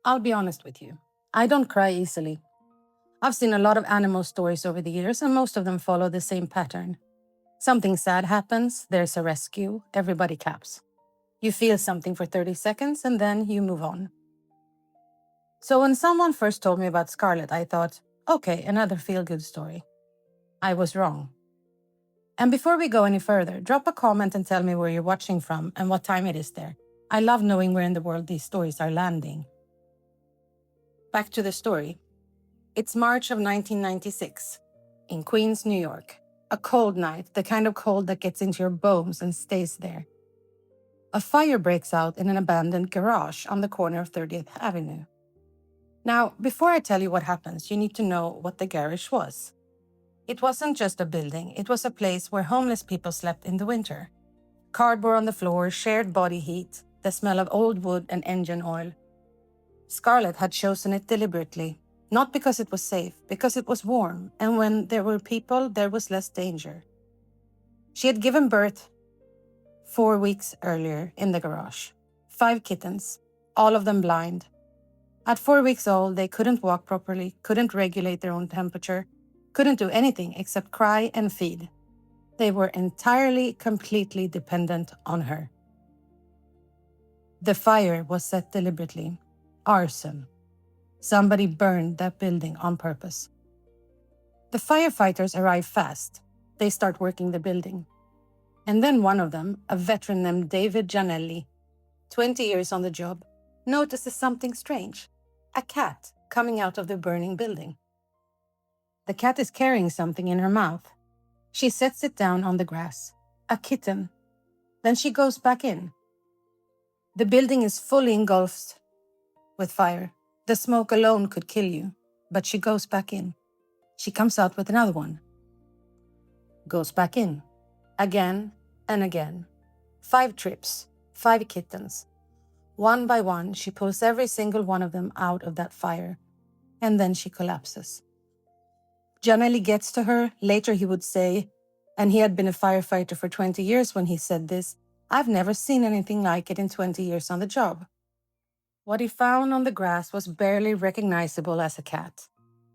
I'll be honest with you. I don't cry easily. I've seen a lot of animal stories over the years, and most of them follow the same pattern. Something sad happens, there's a rescue, everybody claps. You feel something for 30 seconds, and then you move on. So when someone first told me about Scarlet, I thought, okay, another feel-good story. I was wrong. And before we go any further, drop a comment and tell me where you're watching from and what time it is there. I love knowing where in the world these stories are landing. Back to the story. It's March of 1996, in Queens, New York. A cold night, the kind of cold that gets into your bones and stays there. A fire breaks out in an abandoned garage on the corner of 30th Avenue. Now, before I tell you what happens, you need to know what the garage was. It wasn't just a building, it was a place where homeless people slept in the winter. Cardboard on the floor, shared body heat, the smell of old wood and engine oil. Scarlett had chosen it deliberately, not because it was safe, because it was warm, and when there were people, there was less danger. She had given birth 4 weeks earlier in the garage. 5 kittens, all of them blind. At 4 weeks old, they couldn't walk properly, couldn't regulate their own temperature, couldn't do anything except cry and feed. They were entirely, completely dependent on her. The fire was set deliberately. Arson. Somebody burned that building on purpose. The firefighters arrive fast. They start working the building. And then one of them, a veteran named David Gianelli, 20 years on the job, notices something strange. A cat coming out of the burning building. The cat is carrying something in her mouth. She sets it down on the grass. A kitten. Then she goes back in. The building is fully engulfed with fire. The smoke alone could kill you, but she goes back in. She comes out with another one. Goes back in. Again and again. 5 trips, 5 kittens. One by one, she pulls every single one of them out of that fire, and then she collapses. Gianelli gets to her. Later he would say, and he had been a firefighter for 20 years when he said this, "I've never seen anything like it in 20 years on the job." What he found on the grass was barely recognizable as a cat.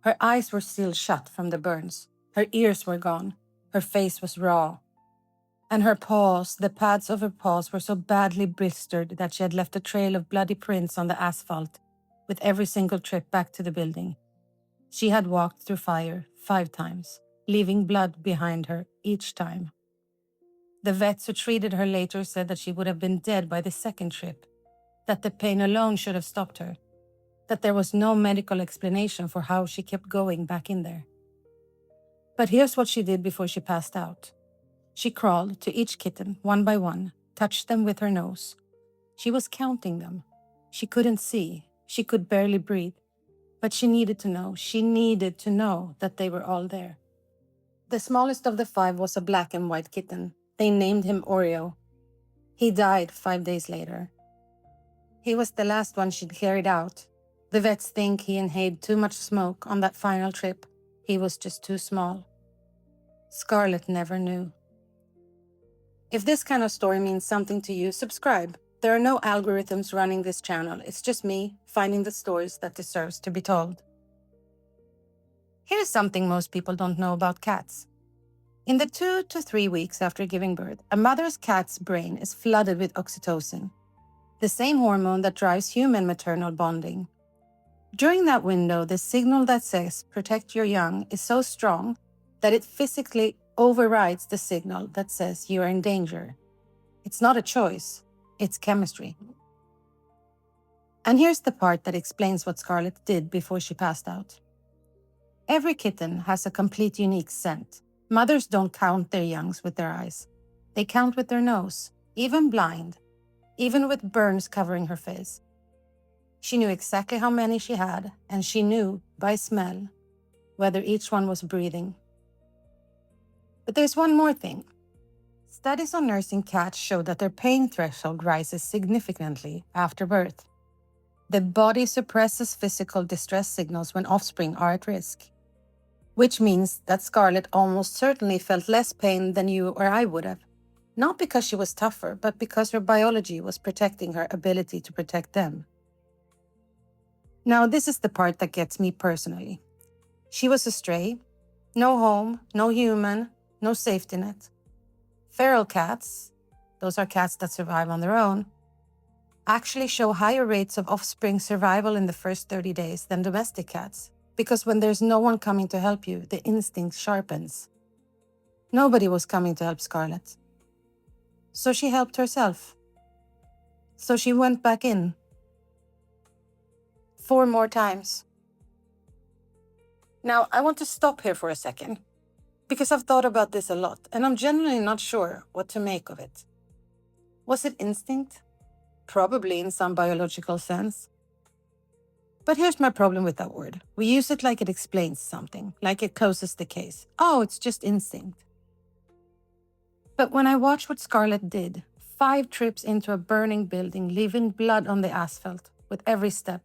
Her eyes were still shut from the burns. Her ears were gone. Her face was raw. And her paws, the pads of her paws were so badly blistered that she had left a trail of bloody prints on the asphalt with every single trip back to the building. She had walked through fire 5 times, leaving blood behind her each time. The vets who treated her later said that she would have been dead by the second trip, that the pain alone should have stopped her, that there was no medical explanation for how she kept going back in there. But here's what she did before she passed out. She crawled to each kitten one by one, touched them with her nose. She was counting them. She couldn't see. She could barely breathe. But she needed to know. She needed to know that they were all there. The smallest of the 5 was a black and white kitten. They named him Oreo. He died 5 days later. He was the last one she'd carried out. The vets think he inhaled too much smoke on that final trip. He was just too small. Scarlett never knew. If this kind of story means something to you, subscribe. There are no algorithms running this channel. It's just me finding the stories that deserves to be told. Here's something most people don't know about cats. In the 2 to 3 weeks after giving birth, a mother's cat's brain is flooded with oxytocin, the same hormone that drives human maternal bonding. During that window, the signal that says protect your young is so strong that it physically overrides the signal that says you are in danger. It's not a choice, it's chemistry. And here's the part that explains what Scarlett did before she passed out. Every kitten has a complete unique scent. Mothers don't count their youngs with their eyes. They count with their nose, even blind, even with burns covering her face. She knew exactly how many she had, and she knew, by smell, whether each one was breathing. But there's one more thing. Studies on nursing cats show that their pain threshold rises significantly after birth. The body suppresses physical distress signals when offspring are at risk, which means that Scarlett almost certainly felt less pain than you or I would have. Not because she was tougher, but because her biology was protecting her ability to protect them. Now, this is the part that gets me personally. She was a stray. No home, no human, no safety net. Feral cats, those are cats that survive on their own, actually show higher rates of offspring survival in the first 30 days than domestic cats, because when there's no one coming to help you, the instinct sharpens. Nobody was coming to help Scarlett. So she helped herself. So she went back in 4 more times. Now, I want to stop here for a second, because I've thought about this a lot, and I'm genuinely not sure what to make of it. Was it instinct? Probably in some biological sense. But here's my problem with that word. We use it like it explains something, like it closes the case. Oh, it's just instinct. But when I watch what Scarlett did, 5 trips into a burning building, leaving blood on the asphalt with every step,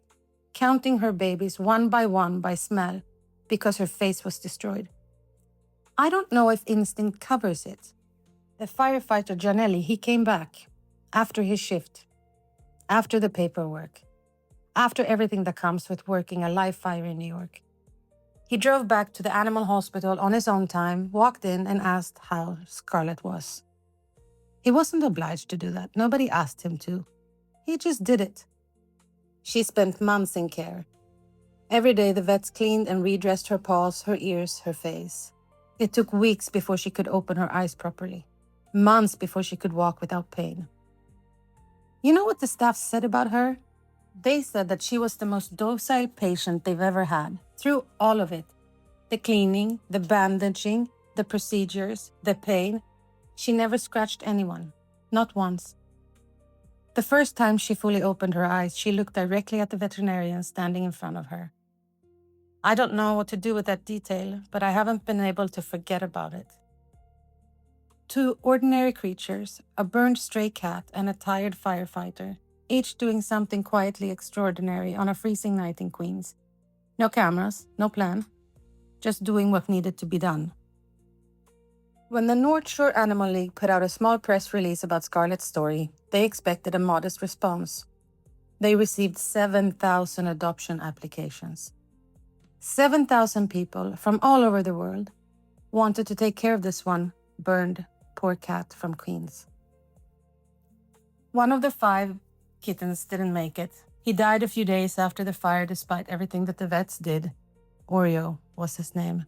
counting her babies one by smell because her face was destroyed. I don't know if instinct covers it. The firefighter Gianelli, he came back after his shift, after the paperwork, after everything that comes with working a live fire in New York. He drove back to the animal hospital on his own time, walked in and asked how Scarlett was. He wasn't obliged to do that. Nobody asked him to. He just did it. She spent months in care. Every day the vets cleaned and redressed her paws, her ears, her face. It took weeks before she could open her eyes properly. Months before she could walk without pain. You know what the staff said about her? They said that she was the most docile patient they've ever had, through all of it. The cleaning, the bandaging, the procedures, the pain. She never scratched anyone, not once. The first time she fully opened her eyes, she looked directly at the veterinarian standing in front of her. I don't know what to do with that detail, but I haven't been able to forget about it. 2 ordinary creatures, a burned stray cat and a tired firefighter, each doing something quietly extraordinary on a freezing night in Queens. No cameras, no plan, just doing what needed to be done. When the North Shore Animal League put out a small press release about Scarlett's story, they expected a modest response. They received 7,000 adoption applications. 7,000 people from all over the world wanted to take care of this one burned, poor cat from Queens. One of the 5 kittens didn't make it. He died a few days after the fire despite everything that the vets did. Oreo was his name.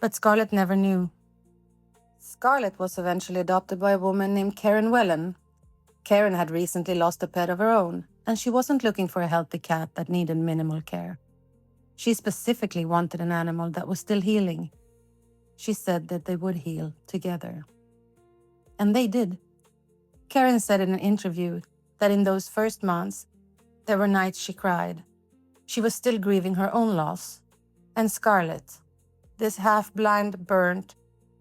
But Scarlett never knew. Scarlett was eventually adopted by a woman named Karen Wellen. Karen had recently lost a pet of her own, and she wasn't looking for a healthy cat that needed minimal care. She specifically wanted an animal that was still healing. She said that they would heal together. And they did. Karen said in an interview that in those first months, there were nights she cried. She was still grieving her own loss. And Scarlett, this half-blind, burnt,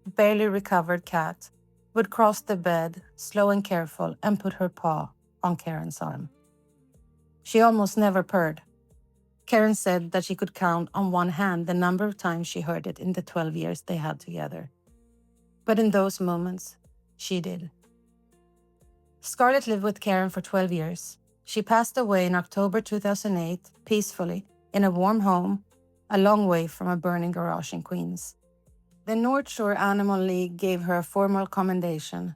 barely recovered cat, would cross the bed, slow and careful, and put her paw on Karen's arm. She almost never purred. Karen said that she could count on one hand the number of times she heard it in the 12 years they had together. But in those moments, she did. Scarlett lived with Karen for 12 years. She passed away in October 2008, peacefully, in a warm home, a long way from a burning garage in Queens. The North Shore Animal League gave her a formal commendation.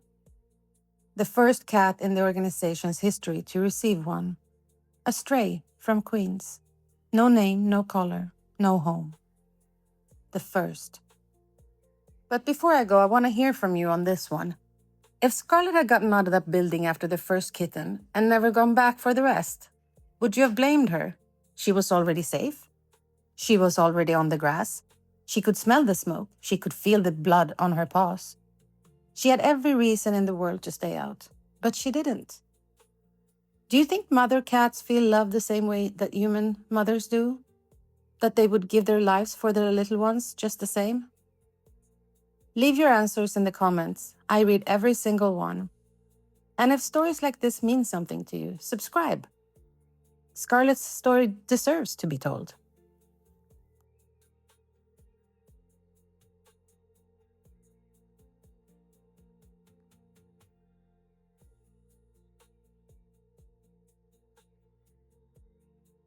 The first cat in the organization's history to receive one. A stray from Queens. No name, no color, no home. The first. But before I go, I want to hear from you on this one. If Scarlett had gotten out of that building after the first kitten and never gone back for the rest, would you have blamed her? She was already safe. She was already on the grass. She could smell the smoke. She could feel the blood on her paws. She had every reason in the world to stay out, but she didn't. Do you think mother cats feel love the same way that human mothers do? That they would give their lives for their little ones just the same? Leave your answers in the comments. I read every single one. And if stories like this mean something to you, subscribe. Scarlett's story deserves to be told.